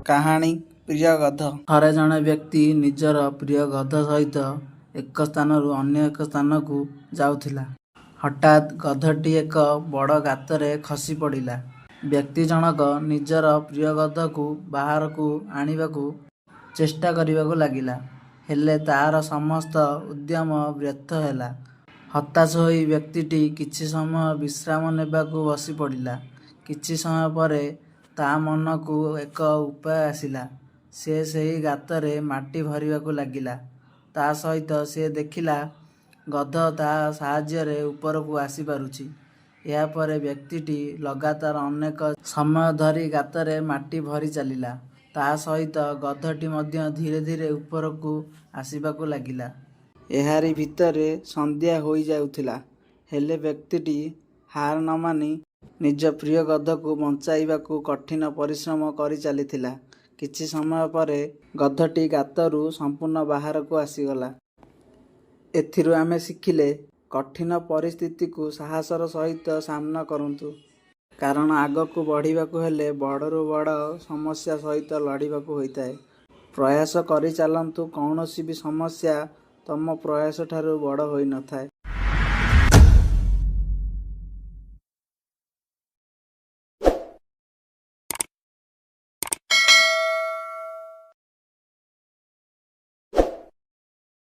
କାହାଣୀ ପ୍ରିୟ ଗଧ। ଥରେ ଜଣେ ବ୍ୟକ୍ତି ନିଜର ପ୍ରିୟ ଗଧ ସହିତ ଏକ ସ୍ଥାନରୁ ଅନ୍ୟ ଏକ ସ୍ଥାନକୁ ଯାଉଥିଲା। ହଠାତ୍ ଗଧଟି ଏକ ବଡ଼ ଗାତରେ ଖସି ପଡ଼ିଲା। ବ୍ୟକ୍ତି ଜଣକ ନିଜର ପ୍ରିୟ ଗଧକୁ ବାହାରକୁ ଆଣିବାକୁ ଚେଷ୍ଟା କରିବାକୁ ଲାଗିଲା, ହେଲେ ତାହାର ସମସ୍ତ ଉଦ୍ୟମ ବ୍ୟର୍ଥ ହେଲା। ହତାଶ ହୋଇ ବ୍ୟକ୍ତିଟି କିଛି ସମୟ ବିଶ୍ରାମ ନେବାକୁ ବସି ପଡ଼ିଲା। କିଛି ସମୟ ପରେ ତା ମନକୁ ଏକ ଉପାୟ ଆସିଲା। ସେ ସେହି ଗାତରେ ମାଟି ଭରିବାକୁ ଲାଗିଲା। ତା ସହିତ ସେ ଦେଖିଲା ଗଧ ତା ସାହାଯ୍ୟରେ ଉପରକୁ ଆସିପାରୁଛି। ଏହାପରେ ବ୍ୟକ୍ତିଟି ଲଗାତାର ଅନେକ ସମୟ ଧରି ଗାତରେ ମାଟି ଭରି ଚାଲିଲା। ତା ସହିତ ଗଧଟି ମଧ୍ୟ ଧୀରେ ଧୀରେ ଉପରକୁ ଆସିବାକୁ ଲାଗିଲା। ଏହାରି ଭିତରେ ସନ୍ଧ୍ୟା ହୋଇଯାଉଥିଲା, ହେଲେ ବ୍ୟକ୍ତିଟି ହାର ନ ମାନି ନିଜ ପ୍ରିୟ ଗଧକୁ ବଞ୍ଚାଇବାକୁ କଠିନ ପରିଶ୍ରମ କରି ଚାଲିଥିଲା। କିଛି ସମୟ ପରେ ଗଧଟି ଗାତରୁ ସମ୍ପୂର୍ଣ୍ଣ ବାହାରକୁ ଆସିଗଲା। ଏଥିରୁ ଆମେ ଶିଖିଲେ, କଠିନ ପରିସ୍ଥିତିକୁ ସାହସର ସହିତ ସାମ୍ନା କରନ୍ତୁ, କାରଣ ଆଗକୁ ବଢ଼ିବାକୁ ହେଲେ ବଡ଼ରୁ ବଡ଼ ସମସ୍ୟା ସହିତ ଲଢ଼ିବାକୁ ହୋଇଥାଏ। ପ୍ରୟାସ କରିଚାଲନ୍ତୁ, କୌଣସି ବି ସମସ୍ୟା ତମ ପ୍ରୟାସଠାରୁ ବଡ଼ ହୋଇନଥାଏ।